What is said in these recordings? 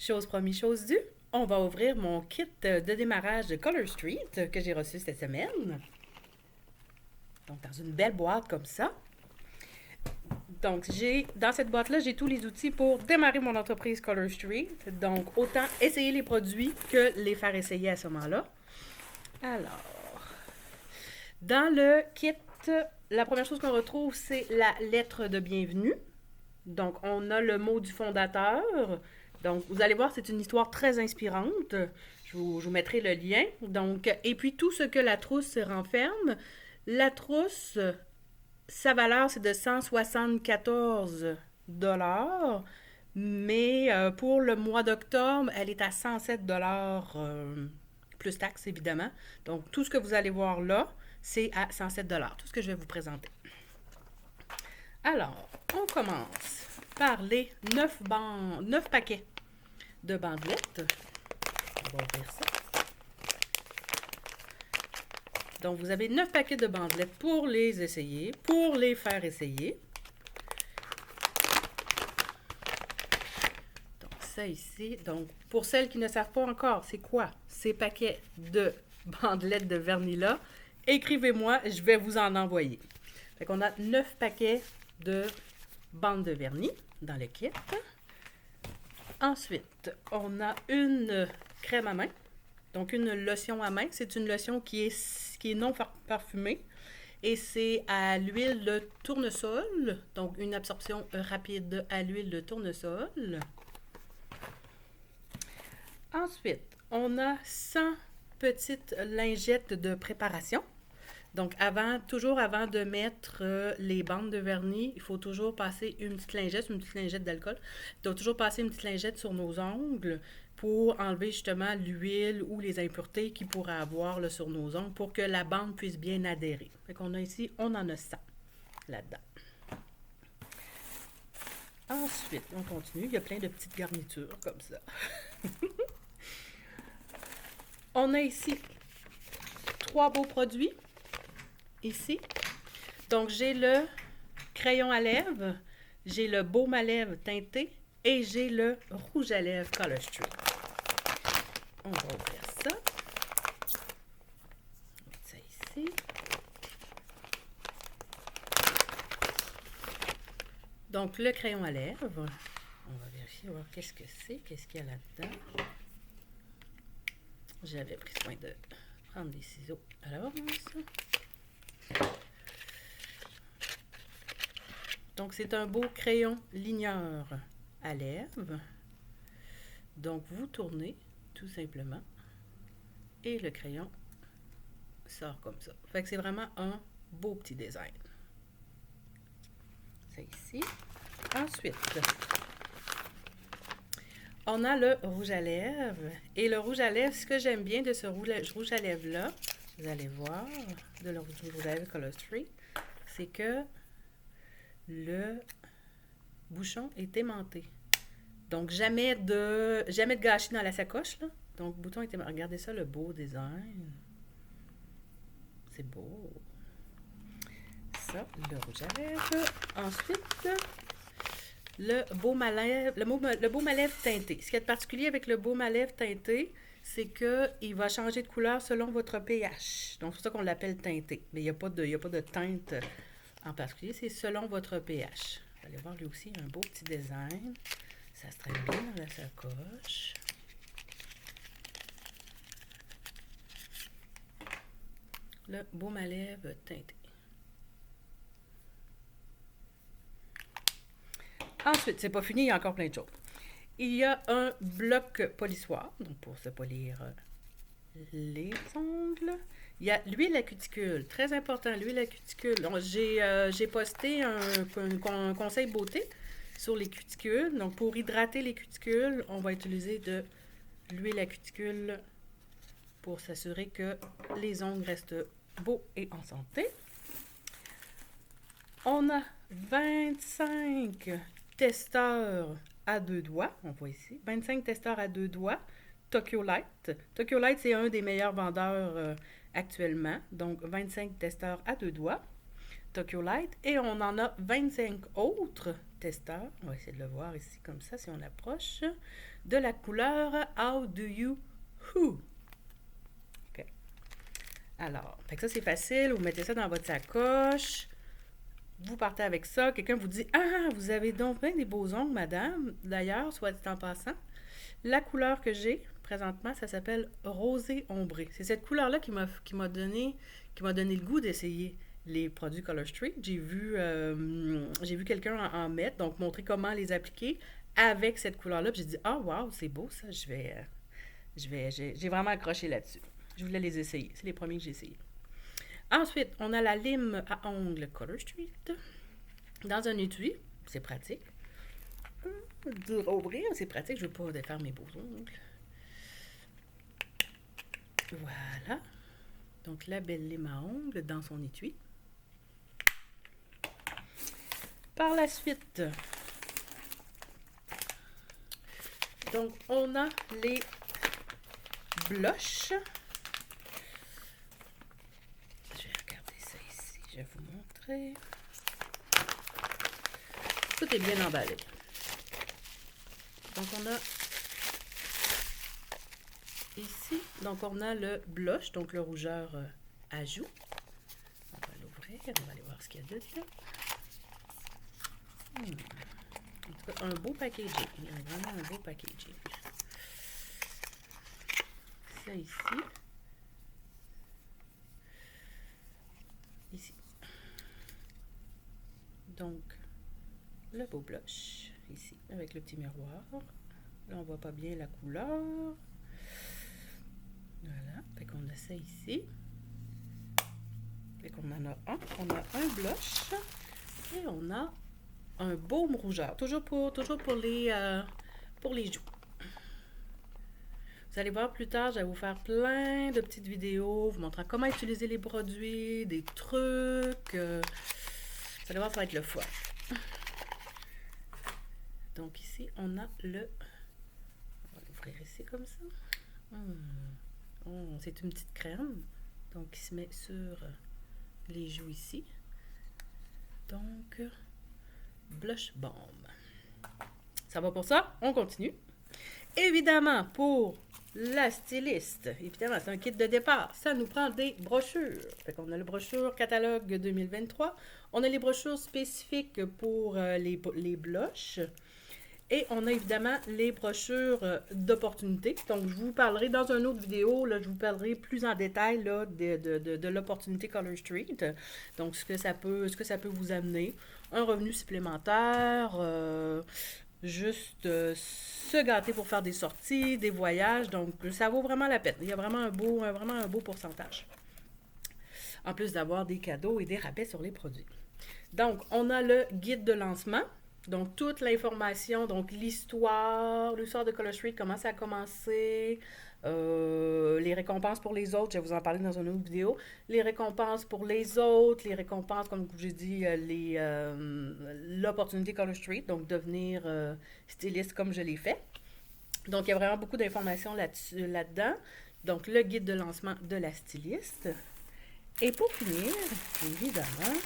Chose promise, chose due. On va ouvrir mon kit de démarrage de Color Street que j'ai reçu cette semaine. Donc, dans une belle boîte comme ça. Donc, dans cette boîte-là, j'ai tous les outils pour démarrer mon entreprise Color Street. Donc, autant essayer les produits que les faire essayer à ce moment-là. Alors, dans le kit, la première chose qu'on retrouve, c'est la lettre de bienvenue. Donc, on a le mot du fondateur. Donc, vous allez voir, c'est une histoire très inspirante. Je vous mettrai le lien. Donc, et puis, tout ce que la trousse renferme. La trousse, sa valeur, c'est de 174 mais pour le mois d'octobre, elle est à 107 plus taxes, évidemment. Donc, tout ce que vous allez voir là, c'est à 107 tout ce que je vais vous présenter. Alors, on commence par les 9 paquets de bandelettes. On va ouvrir ça. Donc, vous avez 9 paquets de bandelettes pour les essayer, pour les faire essayer. Donc, ça ici. Donc, pour celles qui ne savent pas encore, c'est quoi ces paquets de bandelettes de vernis-là? Écrivez-moi, je vais vous en envoyer. Fait qu'on a 9 paquets de bandes de vernis dans le kit. Ensuite, on a une crème à main. Donc, une lotion à main. C'est une lotion qui est non parfumée. Et c'est à l'huile de tournesol. Donc, une absorption rapide à l'huile de tournesol. Ensuite, on a 100 petites lingettes de préparation. Donc, toujours avant de mettre les bandes de vernis, il faut toujours passer une petite lingette d'alcool. Il faut toujours passer une petite lingette sur nos ongles pour enlever justement l'huile ou les impuretés qu'il pourrait avoir là, sur nos ongles pour que la bande puisse bien adhérer. Fait qu'on a ici, on en a 100 là-dedans. Ensuite, on continue. Il y a plein de petites garnitures comme ça. On a ici 3 beaux produits. Ici. Donc, j'ai le crayon à lèvres, j'ai le baume à lèvres teinté et j'ai le rouge à lèvres Color Street. On va ouvrir ça. On va mettre ça ici. Donc, le crayon à lèvres. On va vérifier, voir qu'est-ce que c'est, qu'est-ce qu'il y a là-dedans. J'avais pris soin de prendre des ciseaux à l'avance. Donc, c'est un beau crayon ligneur à lèvres. Donc, vous tournez tout simplement et le crayon sort comme ça. Fait que c'est vraiment un beau petit design. C'est ici. Ensuite, on a le rouge à lèvres. Et le rouge à lèvres, ce que j'aime bien de ce rouge à lèvres-là, vous allez voir, de le rouge à lèvres Color Street, c'est que le bouchon est aimanté. Donc, jamais de gâchis dans la sacoche, là. Donc, le bouton est aimanté. Regardez ça, le beau design. C'est beau. Ça, le rouge à lèvres. Ensuite, le baume à lèvres, le baume à lèvres teinté. Ce qui est particulier avec le baume à lèvres teinté, c'est qu'il va changer de couleur selon votre pH. Donc, c'est pour ça qu'on l'appelle teinté. Mais il n'y a pas de teinte en particulier, c'est selon votre pH. Vous allez voir, lui aussi, un beau petit design. Ça se traîne bien dans la sacoche. Le baume à lèvres teinté. Ensuite, c'est pas fini, il y a encore plein de choses. Il y a un bloc polissoir, donc pour se polir les ongles. Il y a l'huile à cuticule, très important, l'huile à cuticule. J'ai posté un conseil beauté sur les cuticules. Donc, pour hydrater les cuticules, on va utiliser de l'huile à cuticule pour s'assurer que les ongles restent beaux et en santé. On a 25 testeurs à 2 doigts. On voit ici. 25 testeurs à 2 doigts. Tokyo Light. Tokyo Light, c'est un des meilleurs vendeurs actuellement. Donc, 25 testeurs à 2 doigts. Tokyo Light. Et on en a 25 autres testeur. On va essayer de le voir ici comme ça, si on approche. De la couleur How Do You Who? OK. Alors, fait que ça, c'est facile. Vous mettez ça dans votre sacoche. Vous partez avec ça. Quelqu'un vous dit « Ah, vous avez donc bien des beaux ongles, madame. » D'ailleurs, soit dit en passant, la couleur que j'ai présentement, ça s'appelle rosé ombré. C'est cette couleur-là qui m'a donné le goût d'essayer les produits Color Street. J'ai vu quelqu'un en mettre, donc montrer comment les appliquer avec cette couleur-là. Puis j'ai dit « Ah, wow, c'est beau ça. J'ai vraiment accroché là-dessus. Je voulais les essayer. C'est les premiers que j'ai essayés. Ensuite, on a la lime à ongles Color Street dans un étui. C'est pratique. Dur à ouvrir, c'est pratique. Je ne veux pas défaire mes beaux ongles. Voilà. Donc, la belle lime à ongles dans son étui. Par la suite, donc, on a les blushs. Je vais regarder ça ici. Je vais vous montrer. Tout est bien emballé. Donc, on a ici, donc on a le blush, donc le rougeur à joues. On va l'ouvrir, on va aller voir ce qu'il y a dedans. En tout cas, un beau packaging. Il y a vraiment un beau packaging. Ça ici. Ici. Donc, le beau blush, ici, avec le petit miroir. Là, on voit pas bien la couleur. Voilà, fait qu'on a ça ici. Fait qu'on en a un. On a un blush et on a un baume rougeur. Toujours pour les joues. Vous allez voir plus tard, je vais vous faire plein de petites vidéos, vous montrant comment utiliser les produits, des trucs. Vous allez voir, ça va être le fun. Donc ici, on a le... On va l'ouvrir ici comme ça. Oh, c'est une petite crème. Donc, qui se met sur les joues ici. Donc, blush balm. Ça va pour ça? On continue. Évidemment, pour la styliste, évidemment, c'est un kit de départ. Ça nous prend des brochures. Fait qu'on a le brochure catalogue 2023. On a les brochures spécifiques pour les blushs. Et on a évidemment les brochures d'opportunité. Donc, je vous parlerai dans une autre vidéo, là, je vous parlerai plus en détail là, de l'opportunité Color Street. Donc, ce que ça peut vous amener. Un revenu supplémentaire, juste se gâter pour faire des sorties, des voyages. Donc, ça vaut vraiment la peine. Il y a vraiment un beau pourcentage. En plus d'avoir des cadeaux et des rabais sur les produits. Donc, on a le guide de lancement. Donc, toute l'information, donc l'histoire de Color Street, comment ça a commencé, les récompenses pour les autres, je vais vous en parler dans une autre vidéo, les récompenses pour les autres, les récompenses, comme j'ai dit, l'opportunité Color Street, donc devenir styliste comme je l'ai fait. Donc, il y a vraiment beaucoup d'informations là-dedans. Donc, le guide de lancement de la styliste. Et pour finir, évidemment,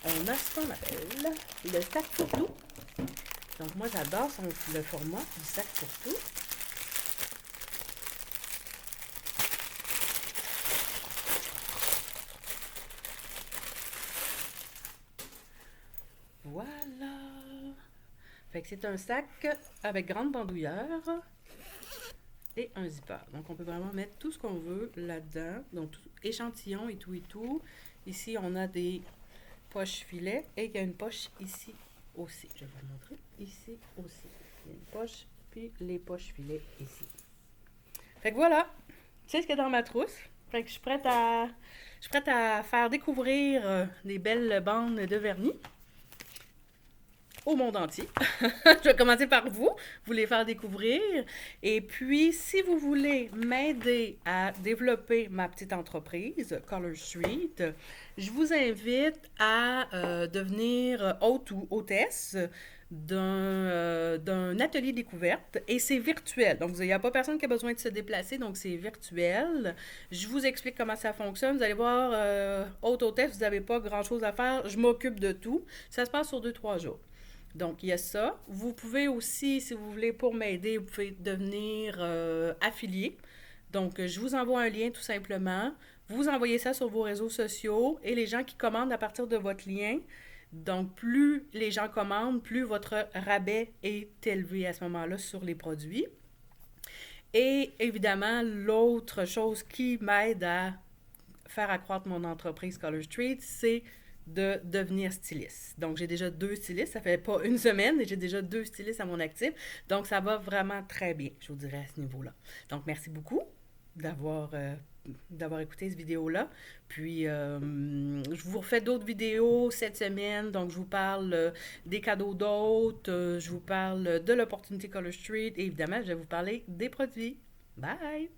on a ce qu'on appelle le sac pour tout. Donc, moi, j'adore le format du sac pour tout. Voilà. Fait que c'est un sac avec grande bandoulière et un zipper. Donc, on peut vraiment mettre tout ce qu'on veut là-dedans. Donc, échantillon et tout et tout. Ici, on a des poche filet et il y a une poche ici aussi. Je vais vous montrer. Ici aussi. Il y a une poche, puis les poches filets ici. Fait que voilà. C'est ce qu'il y a dans ma trousse. Fait que je suis prête à faire découvrir des belles bandes de vernis au monde entier. Je vais commencer par vous les faire découvrir. Et puis, si vous voulez m'aider à développer ma petite entreprise, Color Street, je vous invite à devenir hôte ou hôtesse d'un atelier découverte et c'est virtuel. Donc, il n'y a pas personne qui a besoin de se déplacer, donc c'est virtuel. Je vous explique comment ça fonctionne. Vous allez voir, hôte, hôtesse, vous n'avez pas grand-chose à faire. Je m'occupe de tout. Ça se passe sur 2-3 jours. Donc, il y a ça. Vous pouvez aussi, si vous voulez, pour m'aider, vous pouvez devenir affilié. Donc, je vous envoie un lien tout simplement. Vous envoyez ça sur vos réseaux sociaux et les gens qui commandent à partir de votre lien. Donc, plus les gens commandent, plus votre rabais est élevé à ce moment-là sur les produits. Et évidemment, l'autre chose qui m'aide à faire accroître mon entreprise Color Street, c'est de devenir styliste. Donc, j'ai déjà 2 stylistes. Ça fait pas une semaine et j'ai déjà 2 stylistes à mon actif. Donc, ça va vraiment très bien, je vous dirais, à ce niveau-là. Donc, merci beaucoup d'avoir d'avoir écouté cette vidéo-là. Puis, je vous refais d'autres vidéos cette semaine. Donc, je vous parle des cadeaux d'autres, je vous parle de l'opportunité Color Street et évidemment, je vais vous parler des produits. Bye!